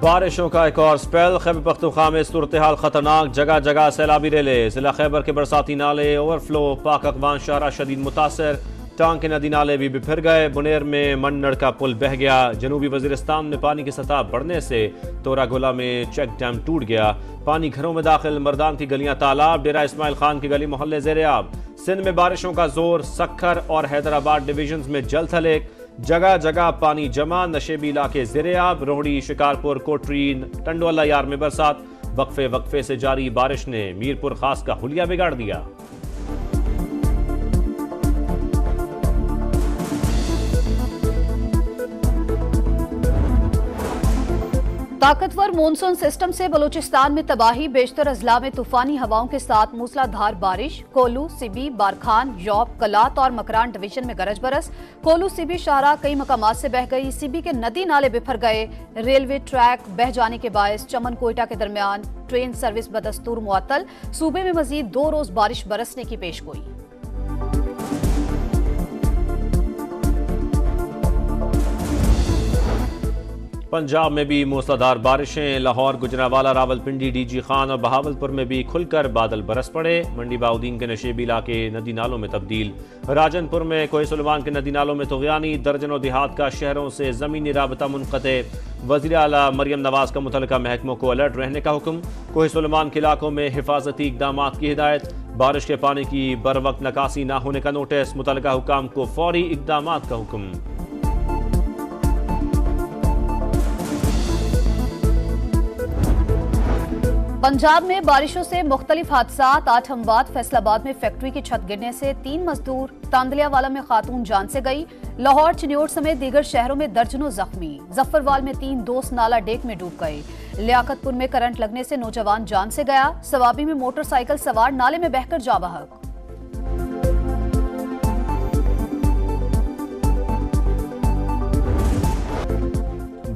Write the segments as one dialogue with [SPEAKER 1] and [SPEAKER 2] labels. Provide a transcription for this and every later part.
[SPEAKER 1] बारिशों का एक और स्पेल। खैबर पख्तूनख्वा में सूरत हाल खतरनाक, जगह जगह सैलाबी रेले। जिला खैबर के बरसाती नाले ओवरफ्लो, पाक अकवान शाहरा शदीद मुतासर। टांग के नदी नाले भी बिफर गए। बुनेर में मनड़ का पुल बह गया। जनूबी वजीरिस्तान में पानी की सतह बढ़ने से तोरागोला में चेक डैम टूट गया। पानी घरों में दाखिल, मर्दान की गलियां तालाब। डेरा इस्माइल खान की गली मोहल्ले ज़ेर-ए-आब। सिंध में बारिशों का जोर, सक्खर और हैदराबाद डिवीजन में जल थले। जगह जगह पानी जमा। नशेबी इलाके ज़ेर-ए-आब। रोहड़ी, शिकारपुर, कोटरी, टंडोला यार में बरसात। वक्फे वक्फे से जारी बारिश ने मीरपुर खास का हुलिया बिगाड़ दिया।
[SPEAKER 2] ताकतवर मानसून सिस्टम से बलूचिस्तान में तबाही। बेशतर अजला में तूफानी हवाओं के साथ मूसलाधार बारिश। कोलू, सिबी, बारखान, यौब, कलात और मकरान डिवीजन में गरज बरस। कोलू सिबी शाहरा कई मकामात से बह गई। सिबी के नदी नाले बिफर गए। रेलवे ट्रैक बह जाने के बायस चमन कोयटा के दरमियान ट्रेन सर्विस बदस्तूर मुअत्तल। सूबे में मजीद 2 रोज बारिश बरसने की पेशगोई।
[SPEAKER 1] पंजाब में भी मूसलाधार बारिशें। लाहौर, गुजरांवाला, रावलपिंडी, डीजी खान और बहावलपुर में भी खुलकर बादल बरस पड़े। मंडी बाउद्दीन के नशेबी इलाके नदी नालों में तब्दील। राजनपुर में कोहे सुलेमान के नदी नालों में तुग़यानी। दर्जनों देहात का शहरों से ज़मीनी राबता मुनक़ते। वज़ीर आला मरियम नवाज का मुतल्लिका महकमों को अलर्ट रहने का हुक्म। कोहे सुलेमान के इलाकों में हिफाजती इक़दामात की हिदायत। बारिश के पानी की बर वक्त निकासी न होने का नोटिस। मुतल्लिका हुक्काम को फौरी इक़दामात का हुक्म।
[SPEAKER 2] पंजाब में बारिशों से मुख्तलिफ हादसात। 8 अमवात। फैसलाबाद में फैक्ट्री की छत गिरने से 3 मजदूर। तांदलियावाला में खातून जान से गई। लाहौर, चिन्योट समेत दीगर शहरों में दर्जनों जख्मी। जफरवाल में 3 दोस्त नाला डेक में डूब गए। लियाकतपुर में करंट लगने से नौजवान जान से गया। सवाबी में मोटरसाइकिल सवार नाले में बहकर जा बहक।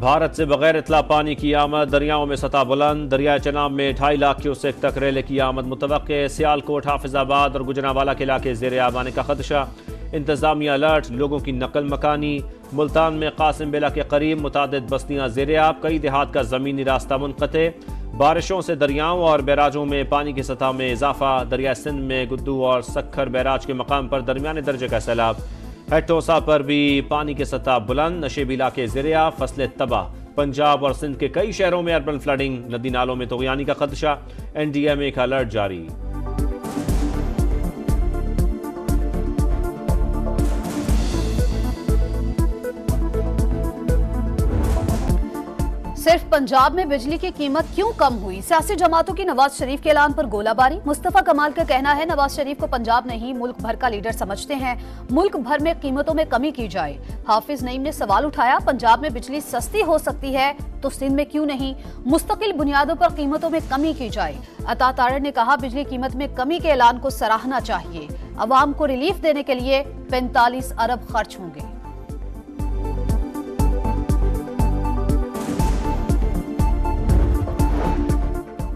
[SPEAKER 1] भारत से बगैर इतला पानी की आमद। दरियाओं में सतह बुलंद। दरिया चनाब में 2.5 लाख क्यूसेक तक रेले की आमद मुतवक्के। सियालकोट, हाफिजाबाद और गुजरांवाला के इलाके ज़ेर-ए-आब आने का खदशा। इंतजामिया अलर्ट, लोगों की नकल मकानी। मुल्तान में कासिम बेला के करीब मुतादिद बस्तियां ज़ेर-ए-आब। कई देहात का ज़मीनी रास्ता मुनक़ते। बारिशों से दरियाओं और बैराजों में पानी की सतह में इजाफा। दरिया सिंध में गुद्दू और सक्खर बैराज के मकाम पर दरमियाने दर्जे का सैलाब। हेटोसा पर भी पानी की सतह बुलंद। नशेबी इलाके ज़ेर-ए-आब, फसलें तबाह। पंजाब और सिंध के कई शहरों में अर्बन फ्लडिंग। नदी नालों में तुग़यानी का खदशा। NDMA का अलर्ट जारी।
[SPEAKER 2] सिर्फ पंजाब में बिजली की कीमत क्यों कम हुई? सियासी जमातों की नवाज शरीफ के ऐलान पर गोलाबारी। मुस्तफा कमाल का कहना है नवाज शरीफ को पंजाब नहीं मुल्क भर का लीडर समझते हैं। मुल्क भर में कीमतों में कमी की जाए। हाफिज नईम ने सवाल उठाया, पंजाब में बिजली सस्ती हो सकती है तो सिंध में क्यों नहीं? मुस्तकिल बुनियादों पर कीमतों में कमी की जाए। अता तारड़ ने कहा बिजली कीमत में कमी के ऐलान को सराहना चाहिए। अवाम को रिलीफ देने के लिए 45 अरब खर्च होंगे।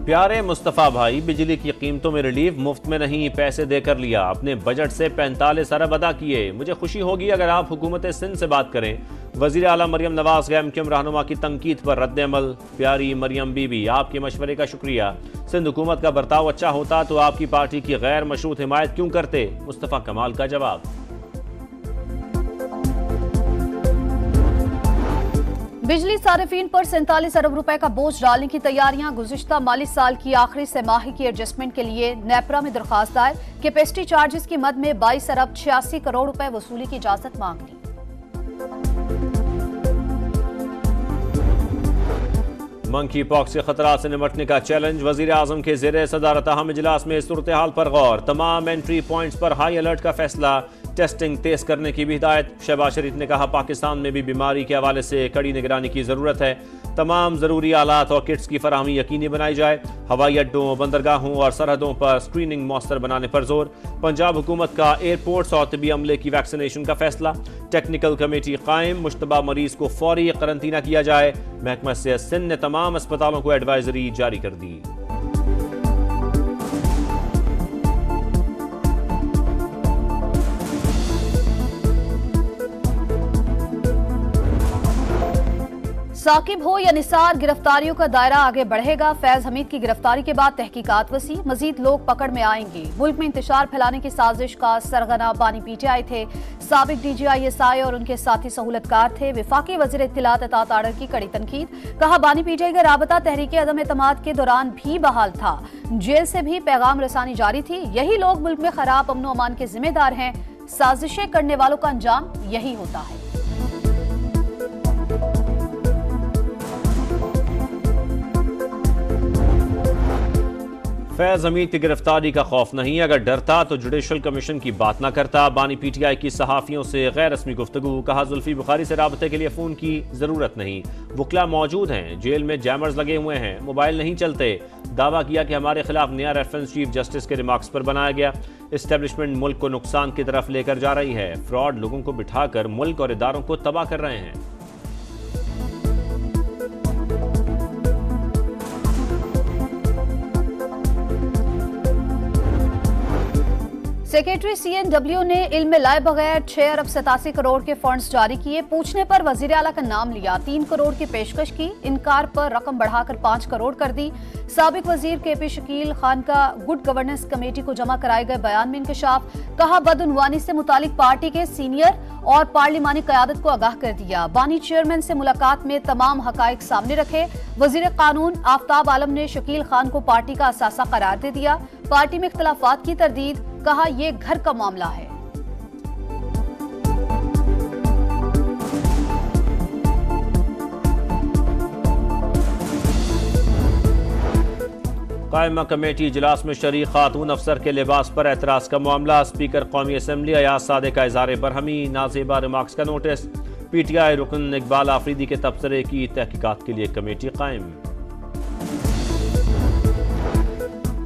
[SPEAKER 1] प्यारे मुस्तफ़ा भाई, बिजली की कीमतों में रिलीफ मुफ्त में नहीं, पैसे देकर लिया। अपने बजट से 45 अरब अदा किए। मुझे खुशी होगी अगर आप हुकूमत सिंध से बात करें। वज़ीर आला मरियम नवाज गैमक्यम रहनुमा की तनकीद पर रद्द अमल। प्यारी मरियम बीबी, आपके मशवरे का शुक्रिया। सिंध हुकूमत का बर्ताव अच्छा होता तो आपकी पार्टी की गैर मशरूत हिमायत क्यों करते? मुस्तफ़ा कमाल का जवाब।
[SPEAKER 2] बिजली सारिफीन पर 47 अरब रुपए का बोझ डालने की तैयारियां। गुज़िश्ता माली साल की आखिरी तिमाही की एडजस्टमेंट के लिए नेपरा में दरखास्त दायर। कैपेसिटी चार्जेस की मद में 22 अरब 86 करोड़ रुपए वसूली की इजाजत मांग ली।
[SPEAKER 1] मंकी पॉक्स के खतरा से निपटने का चैलेंज। वजीर आजम के जेर सदारत अहम इजलास में सूरत हाल पर गौर। तमाम एंट्री पॉइंट्स पर हाई अलर्ट का फैसला। टेस्टिंग तेज करने की भी हिदायत। शहबाज शरीफ ने कहा पाकिस्तान में भी बीमारी के हवाले से कड़ी निगरानी की जरूरत है। तमाम जरूरी आलात और किट्स की फराहमी यकीनी बनाई जाए। हवाई अड्डों, बंदरगाहों और सरहदों पर स्क्रीनिंग मौसर बनाने पर जोर। पंजाब हुकूमत का एयरपोर्ट्स और तिबी अमले की वैक्सीनेशन का फैसला। टेक्निकल कमेटी कायम। मुश्तबा मरीज को फौरी करंतना किया जाए। महकमा सेहत सिंध ने तमाम अस्पतालों को एडवाइजरी जारी कर दी।
[SPEAKER 2] साकिब हो या निसार, गिरफ्तारियों का दायरा आगे बढ़ेगा। फैज हमीद की गिरफ्तारी के बाद तहकीकात वसी, मजीद लोग पकड़ में आएंगे। मुल्क में इंतशार फैलाने की साजिश का सरगना बानी पीटीआई थे। साबिक DGI और उनके साथी सहूलतकार थे। विफाकी वजीर इत्तलात अतात आर्डर की कड़ी तनकीद, कहा बानी पीटीआई का राबता तहरीक अदम एतमाद के दौरान भी बहाल था। जेल से भी पैगाम रसानी जारी थी। यही लोग मुल्क में खराब अमन अमान के जिम्मेदार हैं। साजिशें करने वालों का अंजाम यही होता है।
[SPEAKER 1] फैज हमीद की गिरफ्तारी का खौफ नहीं, अगर डरता तो जुडिशल कमीशन की बात ना करता। बानी पीटीआई की सहाफियों से गैर रस्मी गुफ्तगू, कहा जुल्फी बुखारी से राबते के लिए फोन की जरूरत नहीं, वकला मौजूद हैं, जेल में जैमर्स लगे हुए हैं, मोबाइल नहीं चलते। दावा किया कि हमारे खिलाफ नया रेफरेंस चीफ जस्टिस के रिमार्क्स पर बनाया गया। एस्टेब्लिशमेंट मुल्क को नुकसान की तरफ लेकर जा रही है। फ्रॉड लोगों को बिठाकर मुल्क और इदारों को तबाह कर रहे हैं।
[SPEAKER 2] सेक्रेटरी CNW ने इल्म में लाए बगैर 6 अरब 87 करोड़ के फंड्स जारी किए। पूछने पर वजीर आला का नाम लिया, 3 करोड़ की पेशकश की, इनकार पर रकम बढ़ाकर 5 करोड़ कर दी। साबिक वजीर KP शकील खान का गुड गवर्नेंस कमेटी को जमा कराए गए बयान में इंकशाफ, कहा बदउनवानी से मुतालिक पार्टी के सीनियर और पार्लिमानी क़यादत को आगाह कर दिया। बानी चेयरमैन से मुलाकात में तमाम हकाइक सामने रखे। वजीर कानून आफ्ताब आलम ने शकील खान को पार्टी का असासा करार दे दिया। पार्टी में इख्तलाफात की तरदीद, कहा यह घर का मामला है।
[SPEAKER 1] कायमा कमेटी इजलास में शरीक खातून अफसर के लिबास पर एतराज का मामला, स्पीकर कौमी असम्बली अयाज सादे का इज़हार बरहमी, नाजेबा रिमार्क्स का नोटिस। PTI रुकन इकबाल आफरीदी के तबसरे की तहकीकात के लिए कमेटी कायम।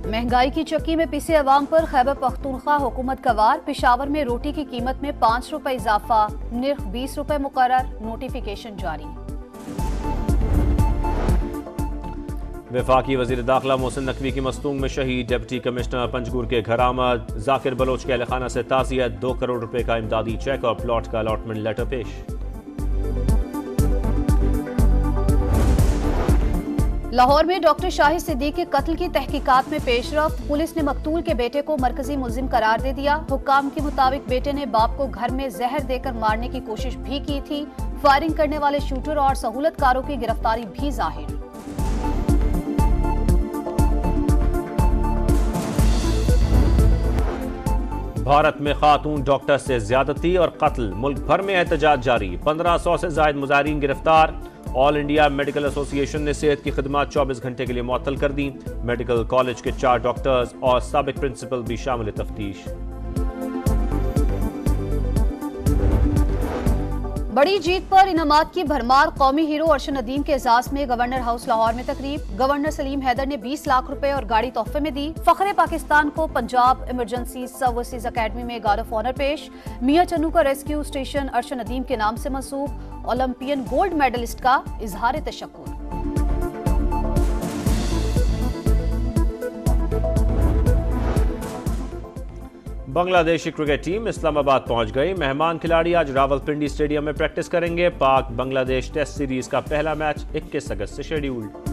[SPEAKER 2] महंगाई की चक्की में पिसे अवाम पर खैबर पख्तूनख्वा हुकूमत का वार। पेशावर में रोटी की कीमत में 5 रुपए इजाफा, निर्ख 20 रुपए मुकर्रर, नोटिफिकेशन जारी।
[SPEAKER 1] वफाकी वजीर दाखिला मोहसिन नकवी की मस्तूंग में शहीद, डिप्टी कमिश्नर पंजगुर के घर आमद। जाकिर बलोच के अहलखाना से ताज़ियत, 2 करोड़ रुपए का इमदादी चेक और प्लॉट का अलॉटमेंट लेटर पेश।
[SPEAKER 2] लाहौर में डॉक्टर शाहिद सिद्दीक के कत्ल की तहकीकात में पेशरफ्त, पुलिस ने मकतूल के बेटे को मरकजी मुल्जिम करार दे दिया। हुक्काम के मुताबिक बेटे ने बाप को घर में जहर देकर मारने की कोशिश भी की थी। फायरिंग करने वाले शूटर और सहूलतकारों की गिरफ्तारी भी जाहिर।
[SPEAKER 1] भारत में खातून डॉक्टर से ज्यादती और कत्ल, मुल्क भर में एहतजाज जारी। 1500 से ज्यादा मुजाहिरीन गिरफ्तार। ऑल इंडिया मेडिकल एसोसिएशन ने सेहत की खिदमात 24 घंटे के लिए मुअत्तल कर दी। मेडिकल कॉलेज के 4 डॉक्टर्स और साबिक प्रिंसिपल भी शामिल तफ्तीश।
[SPEAKER 2] बड़ी जीत पर इनामात की भरमार, कौमी हीरो अर्शद नदीम के एजाज में गवर्नर हाउस लाहौर में तकरीब। गवर्नर सलीम हैदर ने 20 लाख रुपए और गाड़ी तोहफे में दी। फखरे पाकिस्तान को पंजाब इमरजेंसी सर्विसेज अकेडमी में गार्ड ऑफ ऑनर पेश। मियां चन्नू का रेस्क्यू स्टेशन अर्शद नदीम के नाम से मंसूब। ओलंपियन गोल्ड मेडलिस्ट का इजहार तशक्कुर।
[SPEAKER 1] बांग्लादेशी क्रिकेट टीम इस्लामाबाद पहुंच गई। मेहमान खिलाड़ी आज रावलपिंडी स्टेडियम में प्रैक्टिस करेंगे। पाक बांग्लादेश टेस्ट सीरीज का पहला मैच 21 अगस्त से शेड्यूल्ड।